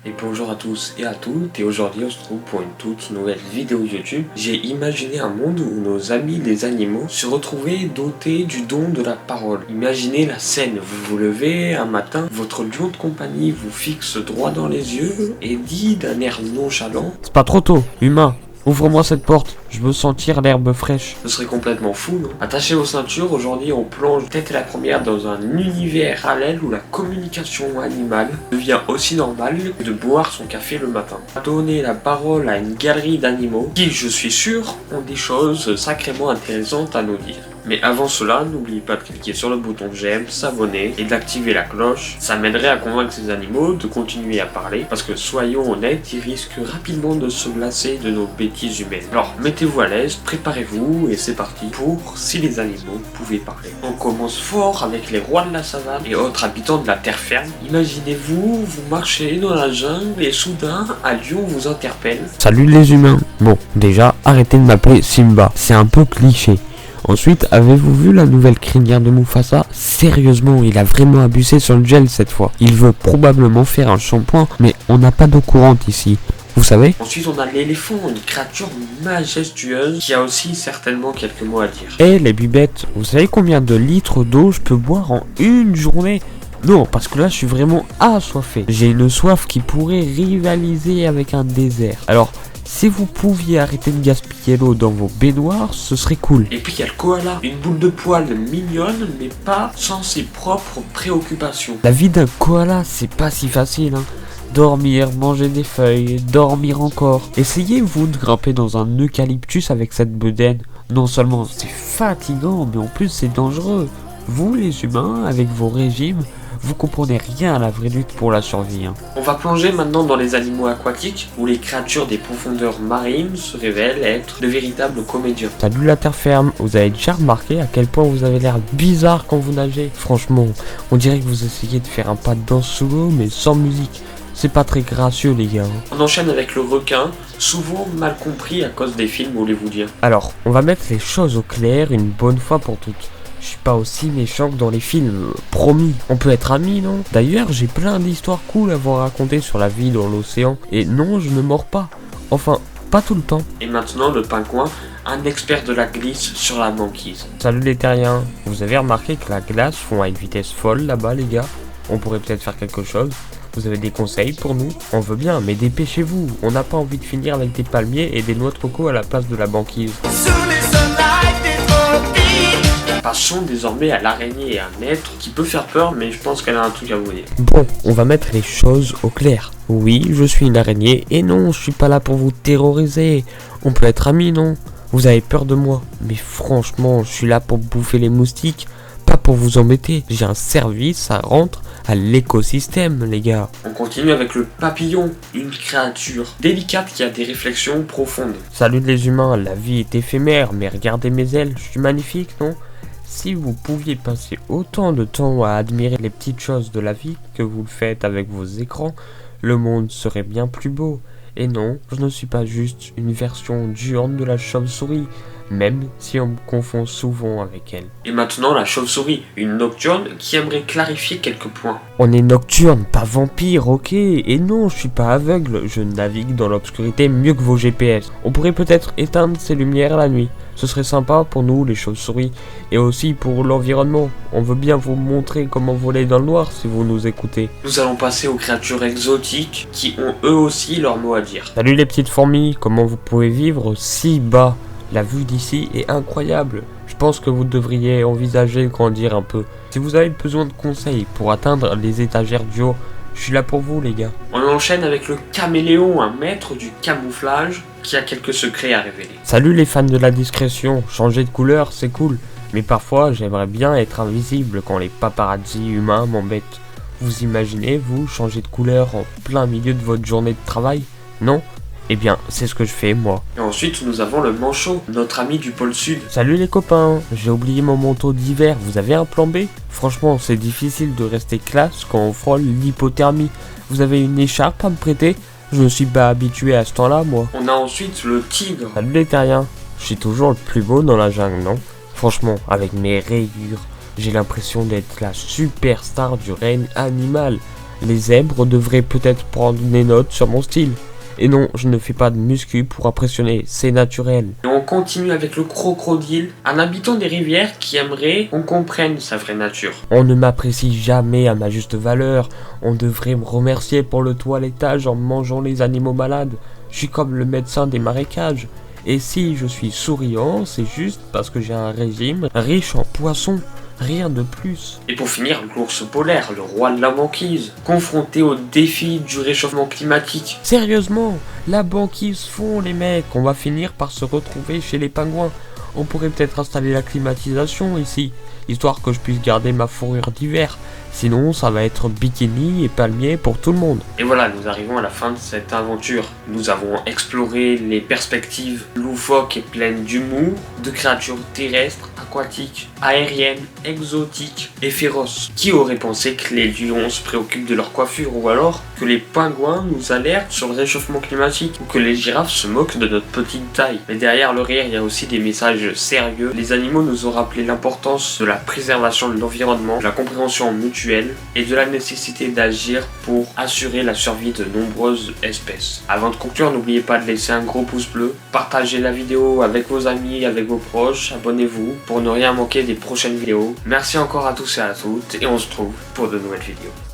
Et bonjour à tous et à toutes, et aujourd'hui on se retrouve pour une toute nouvelle vidéo YouTube. J'ai imaginé un monde où nos amis les animaux se retrouvaient dotés du don de la parole. Imaginez la scène, vous vous levez un matin, votre lion de compagnie vous fixe droit dans les yeux et dit d'un air nonchalant: C'est pas trop tôt, humain, ouvre-moi cette porte, je veux sentir l'herbe fraîche. Ce serait complètement fou, non? Attachez vos ceintures, aujourd'hui on plonge tête la première dans un univers parallèle où la communication animale devient aussi normale que de boire son café le matin. Donner la parole à une galerie d'animaux qui, je suis sûr, ont des choses sacrément intéressantes à nous dire. Mais avant cela, n'oubliez pas de cliquer sur le bouton j'aime, s'abonner et d'activer la cloche. Ça m'aiderait à convaincre ces animaux de continuer à parler, parce que soyons honnêtes, ils risquent rapidement de se lasser de nos bêtises humaines. Alors mettez-vous à l'aise, préparez-vous et c'est parti pour Si les animaux pouvaient parler. On commence fort avec les rois de la savane et autres habitants de la terre ferme. Imaginez-vous, vous marchez dans la jungle et soudain un lion vous interpelle. Salut les humains. Bon, déjà, arrêtez de m'appeler Simba, c'est un peu cliché. Ensuite, avez-vous vu la nouvelle crinière de Mufasa? Sérieusement, il a vraiment abusé sur le gel cette fois. Il veut probablement faire un shampoing, mais on n'a pas d'eau courante ici. Vous savez? Ensuite, on a l'éléphant, une créature majestueuse qui a aussi certainement quelques mots à dire. Eh les bibettes, vous savez combien de litres d'eau je peux boire en une journée? Non, parce que là je suis vraiment assoiffé. J'ai une soif qui pourrait rivaliser avec un désert. Alors, si vous pouviez arrêter de gaspiller l'eau dans vos baignoires, ce serait cool. Et puis il y a le koala, une boule de poils mignonne, mais pas sans ses propres préoccupations. La vie d'un koala, c'est pas si facile, hein. Dormir, manger des feuilles, dormir encore. Essayez-vous de grimper dans un eucalyptus avec cette bedaine. Non seulement c'est fatigant, mais en plus c'est dangereux. Vous les humains, avec vos régimes, vous comprenez rien à la vraie lutte pour la survie. On va plonger maintenant dans les animaux aquatiques, où les créatures des profondeurs marines se révèlent être de véritables comédiens. Salut la terre ferme, vous avez déjà remarqué à quel point vous avez l'air bizarre quand vous nagez? Franchement, on dirait que vous essayez de faire un pas de danse sous l'eau, mais sans musique. C'est pas très gracieux les gars. On enchaîne avec le requin, souvent mal compris à cause des films hollywoodiens. Alors, on va mettre les choses au clair une bonne fois pour toutes. Je suis pas aussi méchant que dans les films, promis. On peut être amis, non? D'ailleurs, j'ai plein d'histoires cool à vous raconter sur la vie dans l'océan. Et non, je ne mords pas. Enfin, pas tout le temps. Et maintenant, le pingouin, un expert de la glisse sur la banquise. Salut les terriens. Vous avez remarqué que la glace fond à une vitesse folle là-bas, les gars? On pourrait peut-être faire quelque chose. Vous avez des conseils pour nous? On veut bien, mais dépêchez-vous. On n'a pas envie de finir avec des palmiers et des noix de coco à la place de la banquise. Passons désormais à l'araignée, un être qui peut faire peur, mais je pense qu'elle a un truc à vous dire. Bon, on va mettre les choses au clair. Oui, je suis une araignée, et non, je suis pas là pour vous terroriser. On peut être amis, non? Vous avez peur de moi, mais franchement, je suis là pour bouffer les moustiques, pas pour vous embêter. J'ai un service à rendre à l'écosystème, les gars. On continue avec le papillon, une créature délicate qui a des réflexions profondes. Salut les humains, la vie est éphémère, mais regardez mes ailes, je suis magnifique, non? Si vous pouviez passer autant de temps à admirer les petites choses de la vie que vous le faites avec vos écrans, le monde serait bien plus beau. Et non, je ne suis pas juste une version diurne de la chauve-souris, même si on me confond souvent avec elle. Et maintenant la chauve-souris, une nocturne qui aimerait clarifier quelques points. On est nocturne, pas vampire, ok? Et non, je suis pas aveugle, je navigue dans l'obscurité mieux que vos GPS. On pourrait peut-être éteindre ces lumières la nuit. Ce serait sympa pour nous, les chauves-souris, et aussi pour l'environnement. On veut bien vous montrer comment voler dans le noir si vous nous écoutez. Nous allons passer aux créatures exotiques qui ont eux aussi leur mot à dire. Salut les petites fourmis, comment vous pouvez vivre si bas? La vue d'ici est incroyable. Je pense que vous devriez envisager de grandir un peu. Si vous avez besoin de conseils pour atteindre les étagères du haut, je suis là pour vous les gars. On enchaîne avec le caméléon, un maître du camouflage qui a quelques secrets à révéler. Salut les fans de la discrétion, changer de couleur c'est cool, mais parfois j'aimerais bien être invisible quand les paparazzis humains m'embêtent. Vous imaginez, vous, changer de couleur en plein milieu de votre journée de travail? Non? Eh bien, c'est ce que je fais, moi. Et ensuite, nous avons le manchot, notre ami du pôle sud. Salut les copains, j'ai oublié mon manteau d'hiver, vous avez un plan B? Franchement, c'est difficile de rester classe quand on frôle l'hypothermie. Vous avez une écharpe à me prêter? Je ne suis pas habitué à ce temps-là, moi. On a ensuite le tigre. Salut les terriens, je suis toujours le plus beau dans la jungle, non? Franchement, avec mes rayures, j'ai l'impression d'être la superstar du règne animal. Les zèbres devraient peut-être prendre des notes sur mon style. Et non, je ne fais pas de muscu pour impressionner, c'est naturel. Et on continue avec le crocodile, un habitant des rivières qui aimerait qu'on comprenne sa vraie nature. On ne m'apprécie jamais à ma juste valeur. On devrait me remercier pour le toilettage en mangeant les animaux malades. Je suis comme le médecin des marécages. Et si je suis souriant, c'est juste parce que j'ai un régime riche en poissons. Rien de plus. Et pour finir, l'ours polaire, le roi de la banquise, confronté au défi du réchauffement climatique. Sérieusement, la banquise fond les mecs, on va finir par se retrouver chez les pingouins. On pourrait peut-être installer la climatisation ici, histoire que je puisse garder ma fourrure d'hiver. Sinon, ça va être bikini et palmier pour tout le monde. Et voilà, nous arrivons à la fin de cette aventure. Nous avons exploré les perspectives loufoques et pleines d'humour de créatures terrestres, aquatiques, aériennes, exotiques et féroces. Qui aurait pensé que les lions se préoccupent de leur coiffure, ou alors que les pingouins nous alertent sur le réchauffement climatique, ou que les girafes se moquent de notre petite taille. Mais derrière le rire, il y a aussi des messages sérieux. Les animaux nous ont rappelé l'importance de la préservation de l'environnement, de la compréhension mutuelle et de la nécessité d'agir pour assurer la survie de nombreuses espèces. Avant de conclure, n'oubliez pas de laisser un gros pouce bleu, partagez la vidéo avec vos amis, avec vos proches, abonnez-vous pour ne rien manquer des prochaines vidéos. Merci encore à tous et à toutes et on se retrouve pour de nouvelles vidéos.